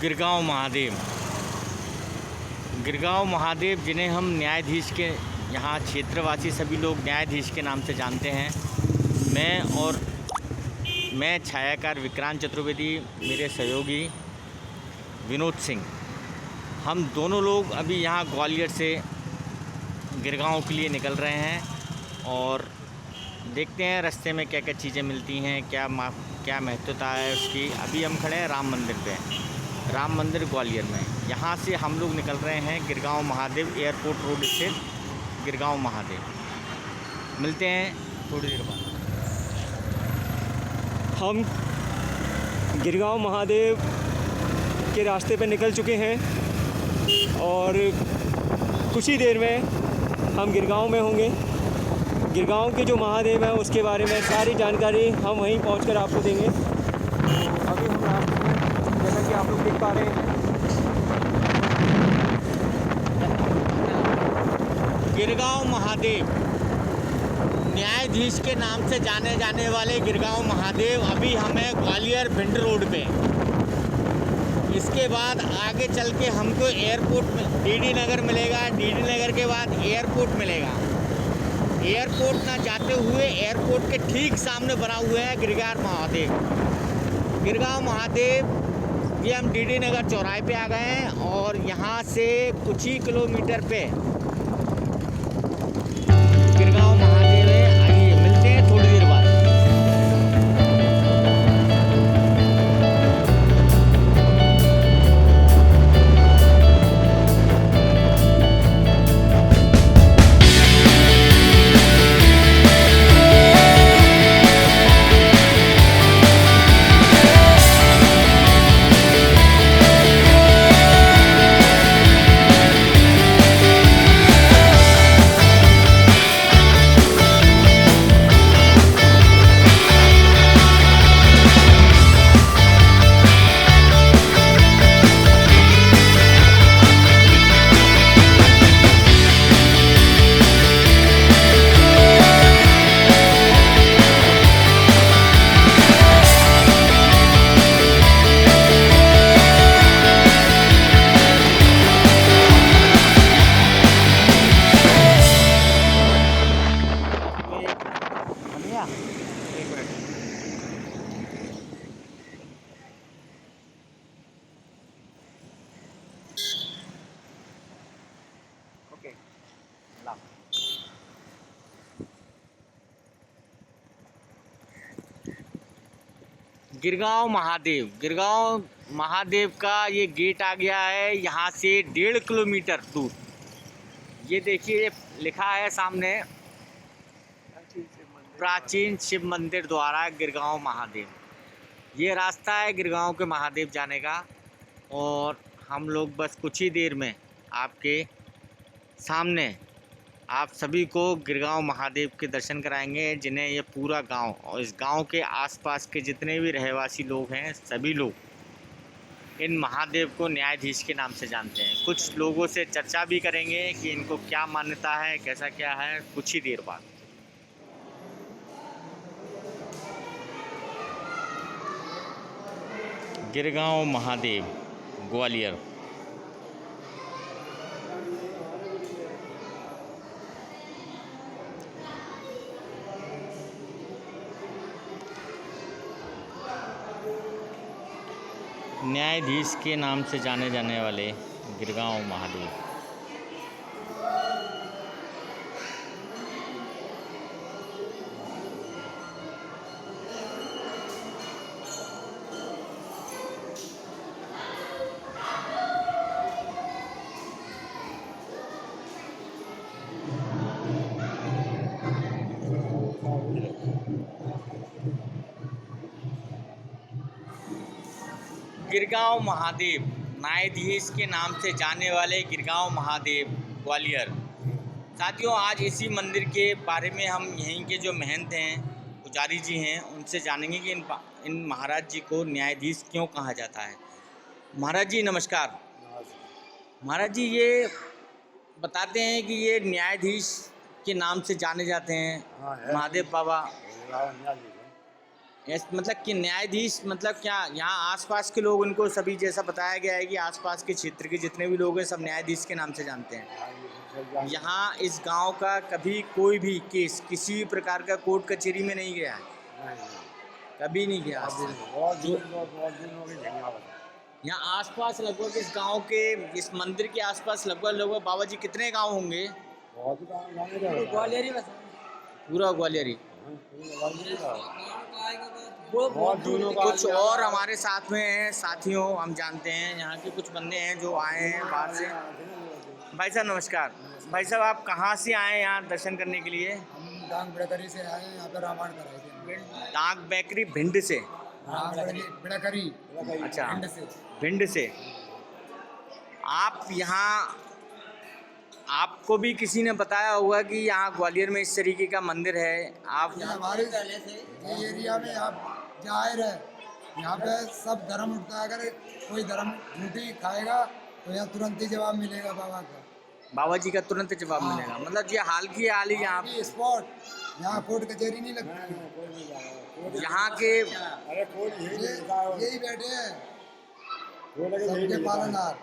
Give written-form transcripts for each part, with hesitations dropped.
गिरगांव महादेव। गिरगांव महादेव जिन्हें हम न्यायाधीश के यहाँ क्षेत्रवासी सभी लोग न्यायाधीश के नाम से जानते हैं। मैं छायाकार विक्रांत चतुर्वेदी, मेरे सहयोगी विनोद सिंह, हम दोनों लोग अभी यहाँ ग्वालियर से गिरगांव के लिए निकल रहे हैं और देखते हैं रास्ते में क्या क्या चीज़ें मिलती हैं, क्या महत्वता है उसकी। अभी हम खड़े हैं राम मंदिर पे, राम मंदिर ग्वालियर में। यहाँ से हम लोग निकल रहे हैं गिरगांव महादेव, एयरपोर्ट रोड स्थित गिरगांव महादेव। मिलते हैं थोड़ी देर बाद। हम गिरगांव महादेव के रास्ते पे निकल चुके हैं और कुछ ही देर में हम गिरगांव में होंगे। गिरगांव के जो महादेव है उसके बारे में सारी जानकारी हम वहीं पहुंचकर आपको देंगे। अभी हम रास्ते में, जैसा कि आप लोग देख पा रहे हैं, गिरगांव महादेव, न्यायाधीश के नाम से जाने जाने वाले गिरगांव महादेव अभी हमें ग्वालियर भिंड रोड पे। इसके बाद आगे चल के हमको एयरपोर्ट में डीडी नगर मिलेगा, डीडी नगर के बाद एयरपोर्ट मिलेगा। एयरपोर्ट ना जाते हुए एयरपोर्ट के ठीक सामने बना हुआ है गिरगांव महादेव। गिरगांव महादेव ये हम डीडी नगर चौराहे पे आ गए हैं और यहाँ से कुछ ही किलोमीटर पे गिरगांव महादेव है। आइए मिलते हैं थोड़ी देर बाद। गिरगांव महादेव का ये गेट आ गया है। यहाँ से 1.5 किलोमीटर दूर ये देखिए लिखा है सामने, प्राचीन शिव मंदिर द्वारा गिरगांव महादेव। ये रास्ता है गिरगांव के महादेव जाने का और हम लोग बस कुछ ही देर में आपके सामने आप सभी को गिरगांव महादेव के दर्शन कराएंगे, जिन्हें ये पूरा गांव और इस गांव के आसपास के जितने भी रहवासी लोग हैं सभी लोग इन महादेव को न्यायाधीश के नाम से जानते हैं। कुछ लोगों से चर्चा भी करेंगे कि इनको क्या मान्यता है, कैसा क्या है, कुछ ही देर बाद। गिरगांव महादेव ग्वालियर। न्यायाधीश के नाम से जाने जाने वाले गिरगांव महादेव। गिरगांव महादेव, न्यायाधीश के नाम से जाने वाले गिरगांव महादेव ग्वालियर। साथियों, आज इसी मंदिर के बारे में हम यहीं के जो महंत हैं, पुजारी जी हैं, उनसे जानेंगे कि इन महाराज जी को न्यायाधीश क्यों कहा जाता है। महाराज जी नमस्कार। महाराज जी ये बताते हैं कि ये न्यायाधीश के नाम से जाने जाते हैं। महादेव बाबा मतलब कि न्यायाधीश मतलब क्या यहाँ आसपास के लोग उनको सभी, जैसा बताया गया है कि आसपास के क्षेत्र के जितने भी लोग हैं सब न्यायाधीश के नाम से जानते हैं। यहाँ इस गांव का कभी कोई भी केस किसी भी प्रकार का कोर्ट कचहरी में नहीं गया है, कभी नहीं गया आज तक। यहाँ आसपास लगभग इस गांव के, इस मंदिर के आसपास लगभग बाबा जी कितने गांव होंगे? पूरा ग्वालियर। कुछ और हमारे साथ में हैं साथियों, हम जानते हैं यहाँ के कुछ बंदे हैं जो आए हैं बाहर से। भाई साहब नमस्कार। भाई साहब आप कहाँ से आए हैं यहाँ दर्शन करने के लिए? हम डांग बेकरी से आए हैं, यहाँ पे रामायण कराए थे। डाक बेकरी भिंड से? बेकरी अच्छा, भिंड से। भिंड से। आप यहाँ, आपको भी किसी ने बताया होगा कि यहाँ ग्वालियर में इस तरीके का मंदिर है? आप ये हमारे ये एरिया में आप जाहिर है, यहाँ पे सब धर्म उठता है। अगर कोई धर्म झूठी खाएगा तो यहाँ तुरंत ही जवाब मिलेगा बाबा का। बाबा जी का तुरंत जवाब मिलेगा, मतलब ये हाल की हाल ही यहाँ स्पॉट, यहाँ कोर्ट कचहरी नहीं लगती। यहाँ के यही बैठे हैं सबके पालनहार।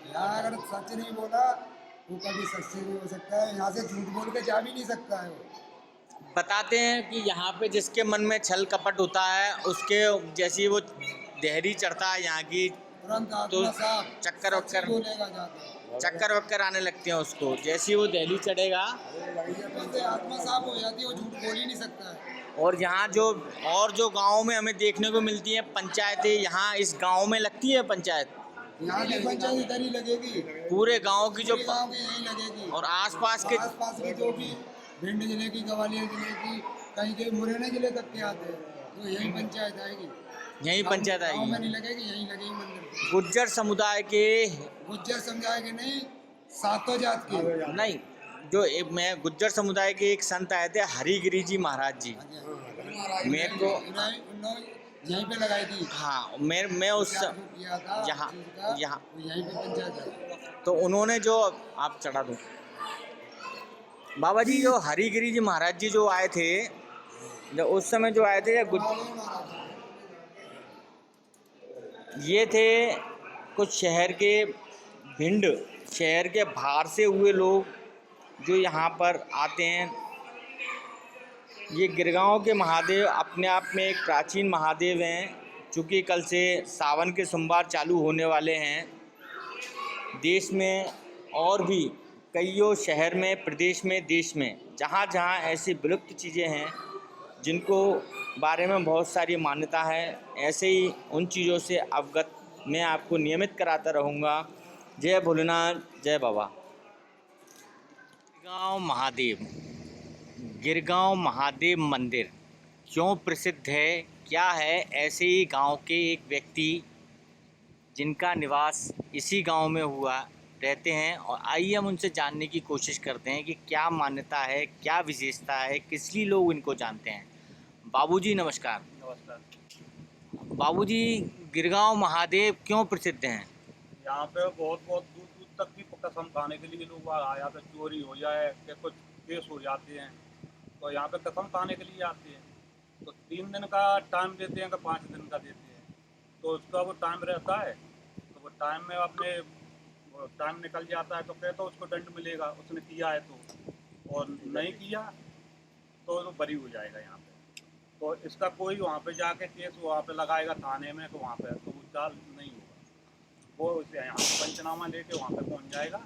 यहाँ अगर सच नहीं बोला वो कभी सच्ची नहीं हो सकता है। यहाँ से झूठ बोल के जा भी नहीं सकता है वो। बताते हैं कि यहाँ पे जिसके मन में छल कपट होता है उसके जैसे ही वो देहरी चढ़ता है यहाँ की तुरंत तो आत्मा साफ चक्कर वक्कर बोलेगा जाके। चक्कर वक्कर आने लगते हैं उसको। जैसे ही वो देहरी चढ़ेगा वैसे आत्मा साफ हो जाती है, वो झूठ बोल ही नहीं सकता है। और यहाँ जो गाँव में हमें देखने को मिलती है पंचायतें, यहाँ इस गाँव में लगती है पंचायत। यहाँ की पंचायत इधर ही लगेगी, पूरे गांव की जो पूरे गाँव की यही लगेगी। और आसपास के जो भी भिंड जिले की, ग्वालियर जिले की, कहीं के मुरैना जिले तक के आते हैं तो यही पंचायत आएगी। यही पंचायत गाँव में आएगी। नहीं लगेगी, यही लगेगी मंदिर। गुज्जर समुदाय के गुज्जर समुदाय के नहीं, सातों जात की नहीं, मैं गुज्जर समुदाय के एक संत आए थे हरिगिरी जी महाराज जी, मेरे को यहीं पे लगाई थी। हाँ, मैं उस यहाँ यहाँ यहीं पे पंचायत है। तो उन्होंने जो, आप चढ़ा दो बाबा जी, जो हरिगिरी जी महाराज जी जो आए थे, जब उस समय जो आए थे ये थे कुछ शहर के, भिंड शहर के बाहर से हुए लोग जो यहाँ पर आते हैं। ये गिरगांव के महादेव अपने आप में एक प्राचीन महादेव हैं। चूँकि कल से सावन के सोमवार चालू होने वाले हैं, देश में और भी कईयों शहर में, प्रदेश में, देश में जहाँ जहाँ ऐसी विलुप्त चीज़ें हैं जिनको बारे में बहुत सारी मान्यता है, ऐसे ही उन चीज़ों से अवगत मैं आपको नियमित कराता रहूँगा। जय भोलेनाथ, जय बाबा। गिरगांव महादेव, गिरगांव महादेव मंदिर क्यों प्रसिद्ध है, क्या है? ऐसे ही गांव के एक व्यक्ति जिनका निवास इसी गांव में हुआ रहते हैं, और आइए हम उनसे जानने की कोशिश करते हैं कि क्या मान्यता है, क्या विशेषता है, किस लिए लोग इनको जानते हैं। बाबूजी नमस्कार। नमस्कार। बाबूजी, गिरगांव महादेव क्यों प्रसिद्ध हैं? यहाँ पे बहुत दूर दूर तक भी कसम खाने के लिए लोग यहाँ पे चोरी हो जाए या कुछ केस हो जाते हैं तो यहाँ पे कसम खाने के लिए आते हैं। तो 3 दिन का टाइम देते हैं, 5 दिन का देते हैं। तो उसका वो टाइम रहता है, तो वो टाइम में अपने टाइम निकल जाता है तो कहते उसको दंड मिलेगा, उसने किया है तो, और नहीं किया तो वो बरी हो जाएगा यहाँ पे। तो इसका कोई वहाँ पे जाके केस वहाँ पे लगाएगा थाने में, तो वहाँ पे तो वो चाल नहीं होगा। वो उसे यहाँ पे पंचनामा लेके वहाँ पे पहुँच जाएगा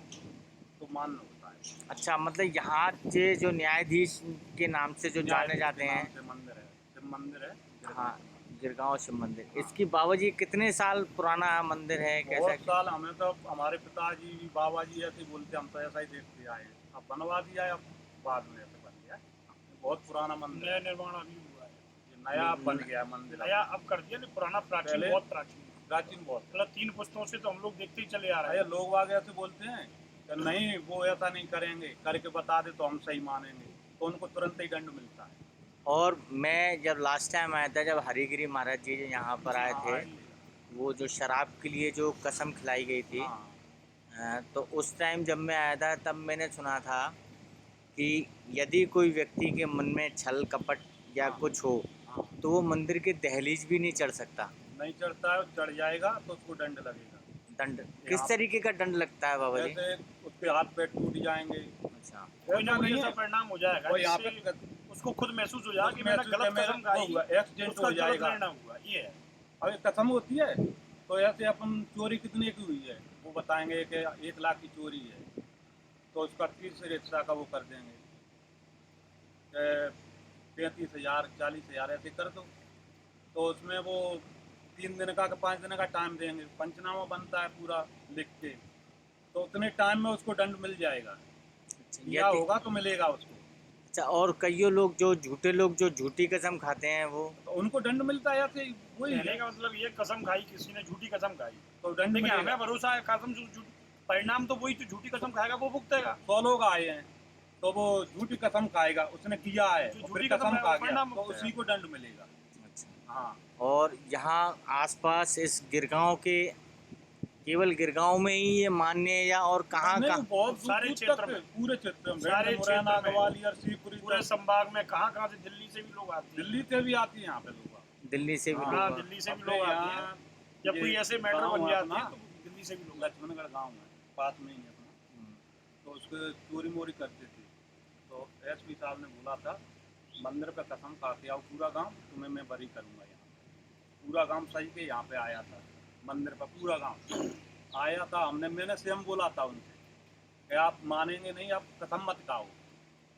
तो मान्य होता है। अच्छा, मतलब यहाँ के जो न्यायाधीश के नाम से जो जाने जाते हैं, मंदिर है, शिव मंदिर है। हाँ, गिरगांव शिव मंदिर। इसकी बाबा जी कितने साल पुराना मंदिर है, कैसा? बहुत साल। हमें तो हमारे पिताजी भी, बाबा जी ऐसे बोलते, हम तो ऐसा ही देखते आए हैं। अब बनवा दिया है, अब बाद में ऐसे बन गया। बहुत पुराना मंदिर, नया निर्माण अभी हुआ है, ये नया बन गया मंदिर। नया अब कर दिया, नहीं पुराना प्राचीन, बहुत प्राचीन बहुत, मतलब 3 पुश्तों से तो हम लोग देखते ही चले आ रहे हैं। लोग आगे ऐसे बोलते हैं कि नहीं वो ऐसा नहीं करेंगे, करके बता दे तो हम सही मानेंगे, तो उनको तुरंत ही दंड मिलता है। और मैं जब लास्ट टाइम आया था, जब हरिगिरी महाराज जी यहाँ पर आए थे, वो जो शराब के लिए जो कसम खिलाई गई थी, तो उस टाइम जब मैं आया था तब मैंने सुना था कि यदि कोई व्यक्ति के मन में छल कपट या हाँ। कुछ हो हाँ, तो वो मंदिर के दहलीज भी नहीं चढ़ सकता। नहीं चढ़ता है, चढ़ जाएगा तो उसको दंड लगेगा। दंड किस यहाँ- तरीके का दंड लगता है बाबा जी? जैसे उसके हाथ पैर टूट जाएंगे। अच्छा, कोई ना ऐसा कोई नहीं ऐसा है, परिणाम हो जाएगा वो यहाँ जिससे पे उसको खुद महसूस हो जाएगा कि उसमें मैंने जो गलत मेरा कदम खाई, वो हुआ, एक्सीडेंट उसका हो गलत जाएगा। परिणाम हुआ। ये है। अब एक कसम होती है, तो ऐसे अपन चोरी कितने की हुई है वो बताएंगे कि 1 लाख की चोरी है, तो उसका 30 हिस्सा का वो कर देंगे, 35,000 40,000 ऐसे कर दो, तो उसमें वो 3 दिन का 5 दिन का टाइम देंगे, पंचनामा बनता है पूरा लिख के, तो उतने टाइम में उसको दंड मिल जाएगा। या यदि होगा तो मिलेगा उसको, अच्छा, और कईयों लोग जो झूठे लोग जो झूठी कसम खाते हैं वो तो उनको दंड मिलता है। ऐसे वही कहने है, का मतलब ये कसम खाई, किसी ने झूठी कसम खाई, तो दंड लेकिन मिलेगा। हमें भरोसा है कसम परिणाम तो वही, तो झूठी कसम खाएगा वो भुगतेगा। 100 लोग आए हैं तो वो झूठी कसम खाएगा, उसने किया है जो और झूठी फिर कसम कसम खाएगा, खा वो गया परिणाम तो भुगतेगा। उसी को दंड मिलेगा। अच्छा। हाँ, और यहाँ आसपास इस गिरगांव के केवल गिरगांव में ही ये मान्य है या और कहाँ नहीं, कहाँ? बहुत सारे दूर क्षेत्र तक, में, पूरे क्षेत्र में, सारे भिंड, मुरैना, क्षेत्र में, ग्वालियर, शिवपुरी पूरे तक, संभाग में कहाँ से दिल्ली से भी लोग आते हैं। दिल्ली से भी आती है यहाँ पे लोग। दिल्ली से भी हाँ, हाँ, लोग दिल्ली से भी अपने लोग आते यहाँ हैं। जब कोई ये ऐसे मैटर गाँव बन है जाते अपना, हैं तो दिल्ली से भी लोग आते लक्ष्मणगढ़ गाँव है, पास में ही है अपना, तो उसको चोरी मोरी करते थे, तो एसपी साहब ने बोला था मंदिर पे कसम खा के आओ पूरा गांव, तुम्हें मैं बरी करूंगा। यहाँ पूरा गांव सही के यहाँ पे आया था, मंदिर पर पूरा गांव आया था। मैंने स्वयं बोला था उनसे कि आप मानेंगे नहीं, आप कसम मत खाओ,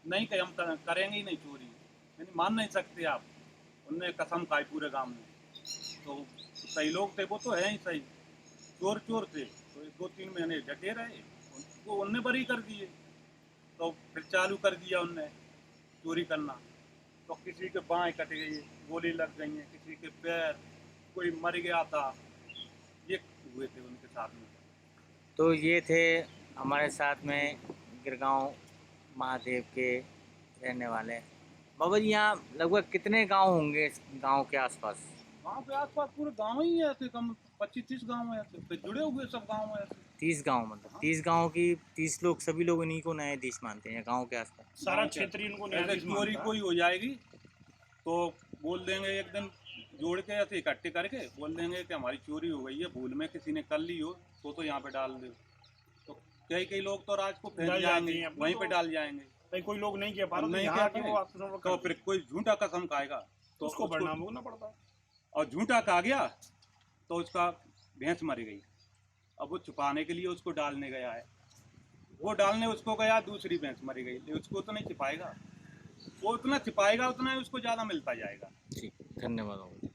नहीं कि हम करेंगे ही नहीं चोरी, यानी मान नहीं सकते आप। उनने कसम खाई पूरे गांव में, तो सही लोग थे वो, तो है ही सही, चोर चोर थे, तो 2-3 महीने डटे रहे, उनको उनने बरी कर दिए, तो फिर चालू कर दिया उनने चोरी करना, तो किसी के बाएं कट गई, गोली लग गई है, किसी के पैर, कोई मर गया था, ये हुए थे उनके साथ में। तो ये थे हमारे साथ में गिरगांव महादेव के रहने वाले बाबा जी। यहाँ लगभग कितने गांव होंगे इस गांव के आसपास? गाँव के आसपास पूरे गाँव ही है ऐसे, कम 25-30 गाँव है ऐसे, फिर जुड़े हुए सब गाँव है ऐसे। 30 गांव, मतलब 30 गांव की 30 लोग, सभी लोग इन्हीं को न्यायाधीश मानते हैं गांव के आसपास। सारा क्षेत्र ही इनको ऐसे न्यायाधीश चोरी मानता है। कोई हो जाएगी तो बोल देंगे, एक दिन जोड़ के ऐसे इकट्ठे करके बोल देंगे कि हमारी चोरी हो गई है, भूल में किसी ने कर ली हो, तो यहाँ पे डाल दो, तो कई लोग तो राज को फैल डाल जाएंगे, जाती हैं, अब वहीं तो- पे डाल जाएंगे। भाई कोई लोग नहीं कह पा रहे, तो नहीं यहाँ कह आके पाए, वो आपको सब तो कर फिर कोई झूठा कसम खाएगा तो उसको परिणाम भोगना पड़ता है। और झूठा खा गया तो उसका भैंस मर गई, अब वो छुपाने के लिए उसको डालने गया है, वो डालने उसको गया, दूसरी भैंस मर गई, लेकिन उसको तो नहीं छिपाएगा, वो उतना छिपाएगा उतना ही उसको ज़्यादा मिलता जाएगा। ठीक, धन्यवाद बाबा जी।